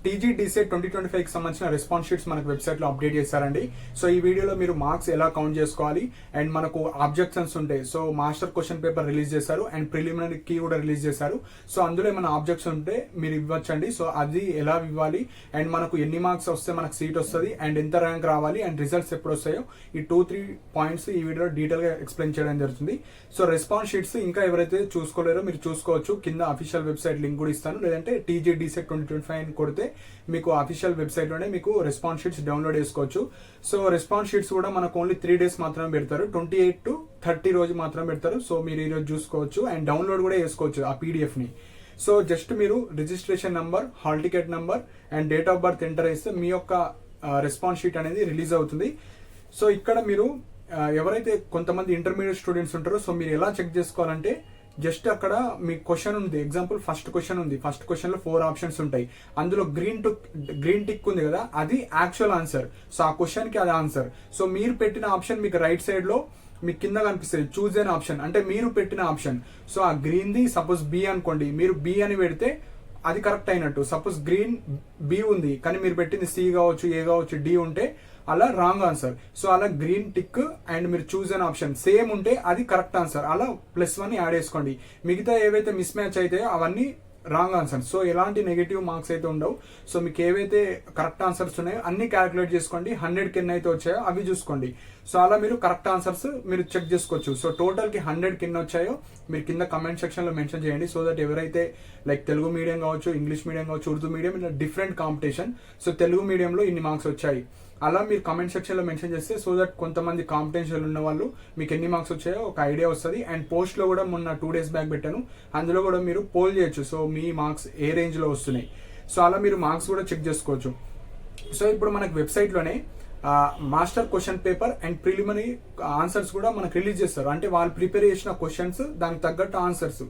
టీజీడీసీ 2025 కి సంబంధించిన response sheets మనకు వెబ్సైట్ లో అప్డేట్ చేశారండి. సో ఈ వీడియోలో మీరు మార్క్స్ ఎలా కౌంట్ చేసుకోవాలి అండ్ మనకు ఆబ్జెక్షన్స్ ఉంటాయి. So master question paper release చేశారు అండ్ ప్రిలిమినరీ కీ కూడా రిలీజ్ చేశారు. సో అందులో ఏమైనా ఆబ్జెక్ట్స్ ఉంటే మీరు ఇవ్వచ్చండి. సో అది ఎలా ఇవ్వాలి అండ్ మనకు ఎన్ని మార్క్స్ వస్తే మనకు సీట్ వస్తుంది అండ్ ఎంత ర్యాంక్ రావాలి అండ్ రిజల్ట్స్ ఎప్పుడు వస్తాయో ఈ 2-3 పాయింట్స్ ఈ వీడియోలో డీటెయిల్ గా ఎక్స్ప్లెయిన్ చేయడం జరుగుతుంది. సో రెస్పాన్స్ షీట్స్ ఇంకా ఎవరైతే చూసుకోలేరో మీరు చూసుకోవచ్చు. కింద అఫీషియల్ వెబ్సైట్ లింక్ కూడా ఇస్తాను, లేదంటే టీజీడీసీ 2025 అని కొడితే మీకు అఫీషియల్ వెబ్సైట్ లోనే మీకు రెస్పాన్స్ షీట్స్ డౌన్లోడ్ చేసుకోవచ్చు. సో రెస్పాన్స్ షీట్స్ కూడా మనకు ఓన్లీ 3 days మాత్రమే పెడతారు, 28 to 30 రోజు మాత్రమే పెడతారు. సో మీరు ఈరోజు చూసుకోవచ్చు అండ్ డౌన్లోడ్ కూడా చేసుకోవచ్చు ఆ పీడిఎఫ్ ని. సో జస్ట్ మీరు registration number, hall ticket number and date of birth enter చేస్తే మీ యొక్క రెస్పాన్స్ షీట్ అనేది రిలీజ్ అవుతుంది. సో ఇక్కడ మీరు ఎవరైతే కొంతమంది ఇంటర్మీడియట్ స్టూడెంట్స్ ఉంటారో సో మీరు ఎలా చెక్ చేసుకోవాలంటే జస్ట్ అక్కడ మీ క్వశ్చన్ ఉంది. ఎగ్జాంపుల్ ఫస్ట్ క్వశ్చన్ ఉంది. ఫస్ట్ క్వశ్చన్ లో 4 ఆప్షన్స్ ఉంటాయి. అందులో గ్రీన్ టిక్ ఉంది కదా, అది యాక్చువల్ ఆన్సర్. సో ఆ క్వశ్చన్ కి అది ఆన్సర్. సో మీరు పెట్టిన ఆప్షన్ మీకు రైట్ సైడ్ లో మీకు కింద కనిపిస్తుంది చూజ్ అన్ ఆప్షన్, అంటే మీరు పెట్టిన ఆప్షన్. సో ఆ గ్రీన్ ది సపోజ్ బి అనుకోండి, మీరు బి అని పెడితే అది కరెక్ట్ అయినట్టు. సపోజ్ గ్రీన్ బి ఉంది కానీ మీరు పెట్టింది సి కావచ్చు, ఏ కావచ్చు, డి ఉంటే అలా రాంగ్ ఆన్సర్. సో అలా గ్రీన్ టిక్ అండ్ మీరు చూజ్ అన్ ఆప్షన్ సేమ్ ఉంటే అది కరెక్ట్ ఆన్సర్. అలా +1 యాడ్ చేసుకోండి. మిగతా ఏవైతే మిస్ మ్యాచ్ అయితే అవన్నీ రాంగ్ ఆన్సర్. సో ఎలాంటి నెగిటివ్ మార్క్స్ అయితే ఉండవు. సో మీకు ఏవైతే కరెక్ట్ ఆన్సర్స్ ఉన్నాయో అన్ని క్యాలిక్యులేట్ చేసుకోండి. 100కి ఎన్ని అయితే వచ్చాయో అవి చూసుకోండి. సో అలా మీరు కరెక్ట్ ఆన్సర్స్ మీరు చెక్ చేసుకోవచ్చు. సో టోటల్ కి 100కి ఎన్ని వచ్చాయో మీరు కింద కమెంట్ సెక్షన్ లో మెన్షన్ చేయండి. సో దట్ ఎవరైతే లైక్ తెలుగు మీడియం కావచ్చు, ఇంగ్లీష్ మీడియం కావచ్చు, ఉర్దూ మీడియం, ఇలా డిఫరెంట్ కాంపిటీషన్. సో తెలుగు మీడియంలో ఇన్ని మార్క్స్ వచ్చాయి అలా మీరు కమెంట్ సెక్షన్ లో మెన్షన్ చేస్తే సో దట్ కొంతమంది కాంపిటీషన్ ఉన్న వాళ్ళు మీకు ఎన్ని మార్క్స్ వచ్చాయో ఒక ఐడియా వస్తుంది. అండ్ పోస్ట్ లో కూడా మొన్న 2 days బ్యాక్ పెట్టాను, అందులో కూడా మీరు పోల్ చేయొచ్చు. సో మీ మార్క్స్ ఏ రేంజ్ లో వస్తున్నాయి. సో అలా మీరు మార్క్స్ కూడా చెక్ చేసుకోవచ్చు. సో ఇప్పుడు మనకు వెబ్సైట్ లోనే master question paper and preliminary answers కూడా మనకు రిలీజ్ చేస్తారు. అంటే వాళ్ళు ప్రిపేర్ చేసిన క్వశ్చన్స్ దానికి తగ్గట్టు ఆన్సర్స్.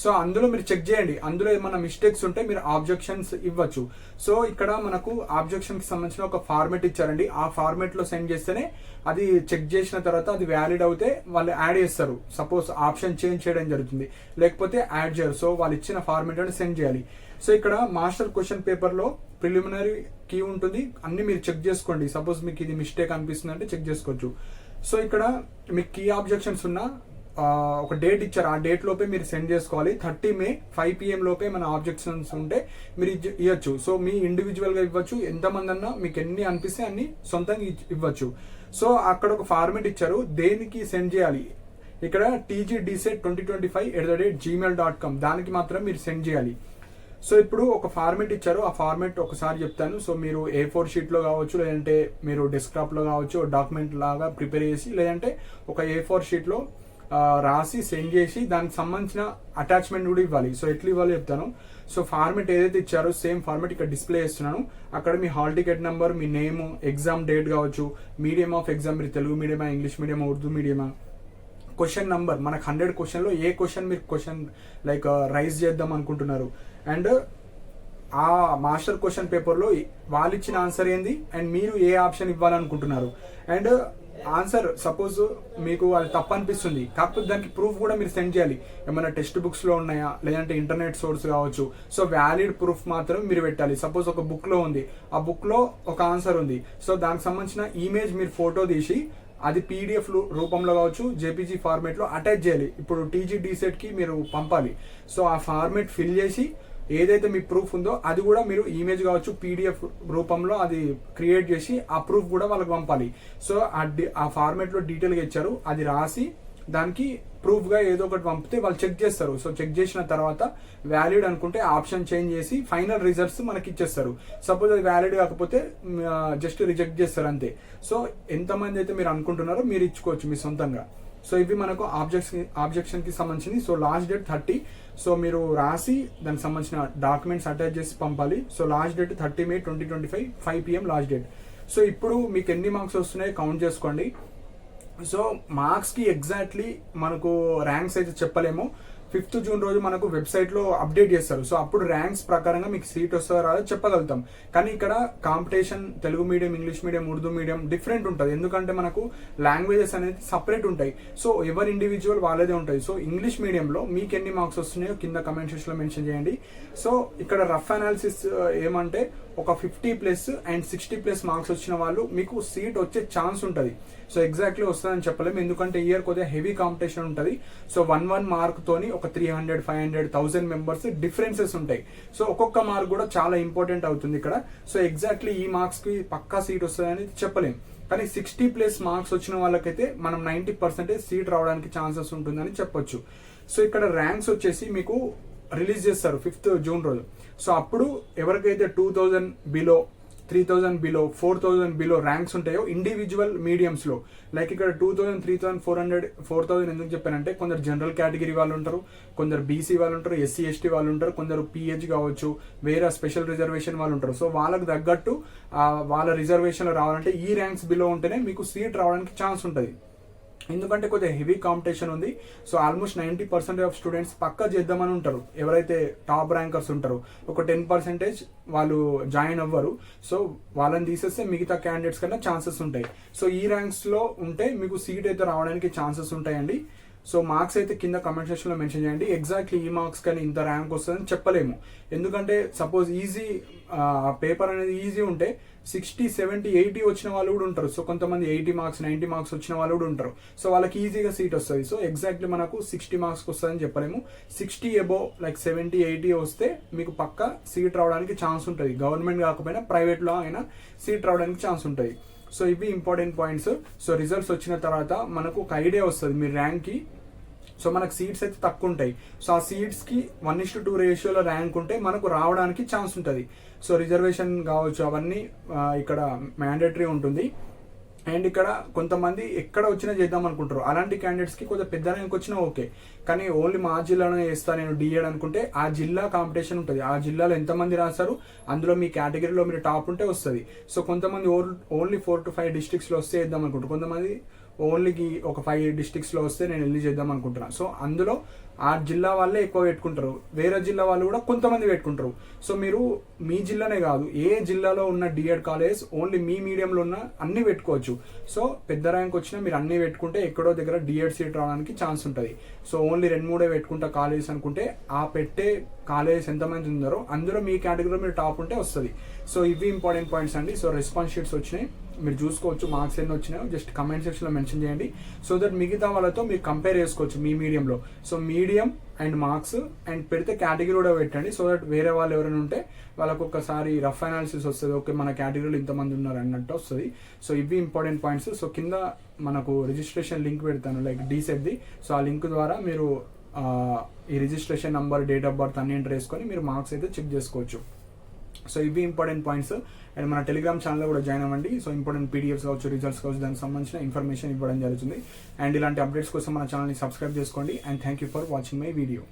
సో అందులో మీరు చెక్ చేయండి. అందులో ఏమైనా మిస్టేక్స్ ఉంటే మీరు ఆబ్జెక్షన్స్ ఇవ్వచ్చు. సో ఇక్కడ మనకు ఆబ్జెక్షన్ కి సంబంధించిన ఒక ఫార్మేట్ ఇచ్చారండి. ఆ ఫార్మేట్ లో సెండ్ చేస్తేనే అది చెక్ చేసిన తర్వాత అది వ్యాలిడ్ అవుతే వాళ్ళు యాడ్ చేస్తారు. సపోజ్ ఆప్షన్ చేంజ్ చేయడం జరుగుతుంది, లేకపోతే యాడ్ చేయరు. సో వాళ్ళు ఇచ్చిన ఫార్మేట్ అని సెండ్ చేయాలి. సో ఇక్కడ మాస్టర్ క్వశ్చన్ పేపర్ లో ప్రిలిమినరీ కీ ఉంటుంది, అన్ని మీరు చెక్ చేసుకోండి. సపోజ్ మీకు ఇది మిస్టేక్ అనిపిస్తుంది అంటే చెక్ చేసుకోవచ్చు. సో ఇక్కడ మీకు కీ ఆబ్జెక్షన్స్ ఉన్న ఒక డేట్ ఇచ్చారు, ఆ డేట్ లోపే మీరు సెండ్ చేసుకోవాలి. 30 May 5 PM లోపే మన ఆబ్జెక్షన్స్ ఉంటే మీరు ఇవ్వచ్చు. సో మీ ఇండివిజువల్ గా ఇవ్వచ్చు, ఎంతమంది అన్నా మీకు ఎన్ని అనిపిస్తే అన్ని సొంతంగా ఇవ్వచ్చు. సో అక్కడ ఒక ఫార్మేట్ ఇచ్చారు, దేనికి సెండ్ చేయాలి. ఇక్కడ TGDSET 2025@gmail.com దానికి మాత్రం మీరు సెండ్ చేయాలి. సో ఇప్పుడు ఒక ఫార్మేట్ ఇచ్చారు, ఆ ఫార్మేట్ ఒకసారి చెప్తాను. సో మీరు A4 షీట్ లో కావచ్చు, లేదంటే మీరు డెస్క్టాప్ లో కావచ్చు, డాక్యుమెంట్ లాగా ప్రిపేర్ చేసి, లేదంటే ఒక A4 షీట్ లో రాసి సెండ్ చేసి దానికి సంబంధించిన అటాచ్మెంట్ కూడా ఇవ్వాలి. సో ఎట్లా ఇవ్వాలి చెప్తాను. సో ఫార్మేట్ ఏదైతే ఇచ్చారో సేమ్ ఫార్మేట్ ఇక్కడ డిస్ప్లే చేస్తున్నాను. అక్కడ మీ హాల్ టికెట్ నెంబర్, మీ నేమ్, ఎగ్జామ్ డేట్ కావచ్చు, మీడియం ఆఫ్ ఎగ్జామ్, మీరు తెలుగు మీడియమా, ఇంగ్లీష్ మీడియమా, ఉర్దూ మీడియమా, క్వశ్చన్ నంబర్, మనకు 100 క్వశ్చన్ లో ఏ క్వశ్చన్ మీరు క్వశ్చన్ లైక్ రైజ్ చేద్దాం అనుకుంటున్నారు, అండ్ ఆ మాస్టర్ క్వశ్చన్ పేపర్ లో వాళ్ళు ఇచ్చిన ఆన్సర్ ఏంది అండ్ మీరు ఏ ఆప్షన్ ఇవ్వాలనుకుంటున్నారు. అండ్ ఆన్సర్ సపోజ్ మీకు అది తప్పు అనిపిస్తుంది, కాకపోతే దానికి ప్రూఫ్ కూడా మీరు సెండ్ చేయాలి. ఏమైనా టెక్స్ట్ బుక్స్ లో ఉన్నాయా, లేదంటే ఇంటర్నెట్ సోర్స్ కావచ్చు. సో వ్యాలిడ్ ప్రూఫ్ మాత్రం మీరు పెట్టాలి. సపోజ్ ఒక బుక్ లో ఉంది, ఆ బుక్ లో ఒక ఆన్సర్ ఉంది. సో దానికి సంబంధించిన ఇమేజ్ మీరు ఫోటో తీసి అది PDF రూపంలో కావచ్చు, JPG ఫార్మేట్ లో అటాచ్ చేయాలి. ఇప్పుడు TGDSET కి మీరు పంపాలి. సో ఆ ఫార్మేట్ ఫిల్ చేసి ఏదైతే మీ ప్రూఫ్ ఉందో అది కూడా మీరు ఇమేజ్ కావచ్చు, PDF రూపంలో అది క్రియేట్ చేసి ఆ ప్రూఫ్ కూడా వాళ్ళకి పంపాలి. సో ఆ ఫార్మేట్ లో డీటెయిల్ గా ఇచ్చారు, అది రాసి దానికి ప్రూఫ్ గా ఏదో ఒకటి పంపితే వాళ్ళు చెక్ చేస్తారు. సో చెక్ చేసిన తర్వాత వ్యాలిడ్ అనుకుంటే ఆప్షన్ చేంజ్ చేసి ఫైనల్ రిజల్ట్స్ మనకి ఇచ్చేస్తారు. సపోజ్ అది వ్యాలిడ్ కాకపోతే జస్ట్ రిజెక్ట్ చేస్తారు అంతే. సో ఎంతమంది అయితే మీరు అనుకుంటున్నారో మీరు ఇచ్చుకోవచ్చు మీ సొంతంగా. సో ఇవి మనకు ఆబ్జెక్షన్ కి సంబంధించి. So last date 30. సో మీరు రాసి దానికి సంబంధించిన డాక్యుమెంట్స్ అటాచ్ చేసి పంపాలి. So last date 30 May 2025 5 PM last date. So ఇప్పుడు మీకు ఎన్ని మార్క్స్ వస్తున్నాయో కౌంట్ చేసుకోండి. సో మార్క్స్ కి ఎగ్జాక్ట్లీ మనకు ర్యాంక్స్ అయితే చెప్పలేము. 5th June రోజు మనకు వెబ్సైట్ లో అప్డేట్ చేస్తారు. సో అప్పుడు ర్యాంక్స్ ప్రకారంగా మీకు సీట్ వస్తుందో రాదో చెప్పగలుగుతాం. కానీ ఇక్కడ competition Telugu medium, English medium, Urdu medium different ఉంటుంది. ఎందుకంటే మనకు లాంగ్వేజెస్ అనేది సపరేట్ ఉంటాయి. సో ఎవరి ఇండివిజువల్ వాళ్ళదే ఉంటాయి. సో ఇంగ్లీష్ మీడియంలో మీకు ఎన్ని మార్క్స్ వస్తున్నాయో కింద కమెంట్ సెక్షన్ లో మెన్షన్ చేయండి. సో ఇక్కడ రఫ్ అనాలిసిస్ ఏమంటే ఒక 50+ అండ్ 60+ మార్క్స్ వచ్చిన వాళ్ళు మీకు సీట్ వచ్చే ఛాన్స్ ఉంటుంది. సో ఎగ్జాక్ట్లీ వస్తుందని చెప్పలేము, ఎందుకంటే ఇయర్ కొద్దిగా హెవీ కాంపిటీషన్ ఉంటుంది. సో 1 మార్క్ తోని ఒక 300, 500, 1000 మెంబర్స్ డిఫరెన్సెస్ ఉంటాయి. సో ఒక్కొక్క మార్క్ కూడా చాలా ఇంపార్టెంట్ అవుతుంది ఇక్కడ. సో ఎగ్జాక్ట్లీ ఈ మార్క్స్ కి పక్కా సీట్ వస్తుందని చెప్పలేము, కానీ 60+ మార్క్స్ వచ్చిన వాళ్ళకైతే మనం 90% సీట్ రావడానికి ఛాన్సెస్ ఉంటుందని చెప్పొచ్చు. సో ఇక్కడ ర్యాంక్స్ వచ్చేసి మీకు రిలీజ్ చేస్తారు 5th జూన్ రోజు. సో అప్పుడు ఎవరికైతే 2000 బిలో, 3000 బిలో, 4000 బిలో ర్యాంక్స్ ఉంటాయో ఇండివిజువల్ మీడియంస్ లో, లైక్ ఇక్కడ 2000, 3400, 4000 ఎందుకు చెప్పానంటే కొందరు జనరల్ కేటగిరీ వాళ్ళు ఉంటారు, కొందరు బీసీ వాళ్ళు ఉంటారు, ఎస్సీ ఎస్టీ వాళ్ళు ఉంటారు, కొందరు పిహెచ్ కావచ్చు, వేరే స్పెషల్ రిజర్వేషన్ వాళ్ళు ఉంటారు. సో వాళ్ళకి తగ్గట్టు వాళ్ళ రిజర్వేషన్ రావాలంటే ఈ ర్యాంక్స్ బిలో ఉంటేనే మీకు సీట్ రావడానికి ఛాన్స్ ఉంటుంది, ఎందుకంటే కొద్దిగా హెవీ కాంపిటీషన్ ఉంది. సో ఆల్మోస్ట్ 90% ఆఫ్ స్టూడెంట్స్ పక్కా చేద్దామని ఉంటారు. ఎవరైతే టాప్ ర్యాంకర్స్ ఉంటారో ఒక 10% వాళ్ళు జాయిన్ అవ్వరు. సో వాళ్ళని తీసేస్తే మిగతా క్యాండిడేట్స్ కన్నా ఛాన్సెస్ ఉంటాయి. సో ఈ ర్యాంక్స్ లో ఉంటే మీకు సీట్ అయితే రావడానికి ఛాన్సెస్ ఉంటాయండి. సో మార్క్స్ అయితే కింద కమెంట్ సెక్షన్ లో మెన్షన్ చేయండి. ఎగ్జాక్ట్లీ ఈ మార్క్స్ కానీ ఇంత ర్యాంక్ వస్తుందని చెప్పలేము, ఎందుకంటే సపోజ్ ఈజీ పేపర్ అనేది ఈజీ ఉంటే 60, 70, 80 వచ్చిన వాళ్ళు కూడా ఉంటారు. సో కొంతమంది 80 మార్క్స్, 90 మార్క్స్ వచ్చిన వాళ్ళు కూడా ఉంటారు. సో వాళ్ళకి ఈజీగా సీట్ వస్తుంది. సో ఎగ్జాక్ట్లీ మనకు 60 మార్క్స్కి వస్తుందని చెప్పలేము. 60 అబోవ్ లైక్ 70, 80 వస్తే మీకు పక్కా సీట్ రావడానికి ఛాన్స్ ఉంటుంది. గవర్నమెంట్ కాకపోయినా ప్రైవేట్లో అయినా సీట్ రావడానికి ఛాన్స్ ఉంటుంది. సో ఇవి ఇంపార్టెంట్ పాయింట్స్. సో రిజల్ట్స్ వచ్చిన తర్వాత మనకు ఒక ఐడియా వస్తుంది మీ ర్యాంక్కి. సో మనకు సీట్స్ అయితే తక్కువ ఉంటాయి. సో ఆ సీట్స్కి 1:2 రేషియోలో ర్యాంక్ ఉంటే మనకు రావడానికి ఛాన్స్ ఉంటుంది. సో రిజర్వేషన్ కావచ్చు అవన్నీ ఇక్కడ మ్యాండేటరీ ఉంటుంది. అండ్ ఇక్కడ కొంతమంది ఎక్కడ వచ్చినా చేద్దాం అనుకుంటారు. అలాంటి క్యాండిడేట్స్కి కొంచెం పెద్ద ర్యాంక్ వచ్చినా ఓకే, కానీ ఓన్లీ మా జిల్లాలోనే చేస్తా నేను డిఎడ్ అనుకుంటే ఆ జిల్లా కాంపిటీషన్ ఉంటుంది. ఆ జిల్లాలో ఎంతమంది రాస్తారు, అందులో మీ కేటగిరీలో మీరు టాప్ ఉంటే వస్తుంది. సో కొంతమంది ఓన్లీ 4 to 5 డిస్ట్రిక్ట్స్లో వస్తే చేద్దాం అనుకుంటారు, కొంతమంది ఓన్లీకి ఒక 5 డిస్ట్రిక్ట్స్లో వస్తే నేను వెళ్ళి చేద్దాం అనుకుంటున్నాను. సో అందులో ఆ జిల్లా వాళ్ళే ఎక్కువ పెట్టుకుంటారు, వేరే జిల్లా వాళ్ళు కూడా కొంతమంది పెట్టుకుంటారు. సో మీరు మీ జిల్లానే కాదు, ఏ జిల్లాలో ఉన్న డిఎడ్ కాలేజ్ ఓన్లీ మీ మీడియంలో ఉన్న అన్ని పెట్టుకోవచ్చు. సో పెద్ద ర్యాంక్ వచ్చినా మీరు అన్ని పెట్టుకుంటే ఎక్కడో దగ్గర డిఎడ్ సీట్ రావడానికి ఛాన్స్ ఉంటుంది. సో ఓన్లీ 2-3 పెట్టుకుంటా కాలేజెస్ అనుకుంటే ఆ పెట్టే కాలేజెస్ ఎంతమంది ఉన్నారో అందులో మీ కేటగిరీలో మీరు టాప్ ఉంటే వస్తుంది. సో ఇవి ఇంపార్టెంట్ పాయింట్స్ అండి. సో రెస్పాన్స్ షీట్స్ వచ్చినాయి, మీరు చూసుకోవచ్చు మార్క్స్ ఎన్ని వచ్చినాయో జస్ట్ కమెంట్ సెక్షన్లో మెన్షన్ చేయండి. సో దట్ మిగతా వాళ్ళతో మీరు కంపేర్ చేసుకోవచ్చు మీ మీడియంలో. So medium and marks and పెడితే కేటగిరీ కూడా పెట్టండి. సో దట్ వేరే వాళ్ళు ఎవరైనా ఉంటే వాళ్ళకు ఒకసారి రఫ్ అనాలిసిస్ వస్తుంది, ఓకే మన కేటగిరీలో ఇంతమంది ఉన్నారు అన్నట్టు వస్తుంది. సో ఇవి ఇంపార్టెంట్ పాయింట్స్. సో కింద మనకు రిజిస్ట్రేషన్ లింక్ పెడతాను లైక్ డీసెట్ది. సో ఆ లింక్ ద్వారా మీరు ఈ registration number, date of birth అన్ని ఎంటర్ చేసుకొని మీరు మార్క్స్ అయితే చెక్ చేసుకోవచ్చు. సో ఇవి ఇంపార్టెంట్ పాయింట్స్. అండ్ మన టెలిగ్రామ్ ఛానల్లో కూడా జాయిన్ అవ్వండి. సో ఇంపార్టెంట్ పీడిఎఫ్స్ కావచ్చు, రిజల్ట్స్ కావచ్చు, దానికి సంబంధించిన ఇన్ఫర్మేషన్ ఇవ్వడం జరుగుతుంది. అండ్ ఇలాంటి అప్డేట్స్ కోసం మన ఛానల్ని సబ్స్క్రైబ్ చేసుకోండి. And thank you for watching my video.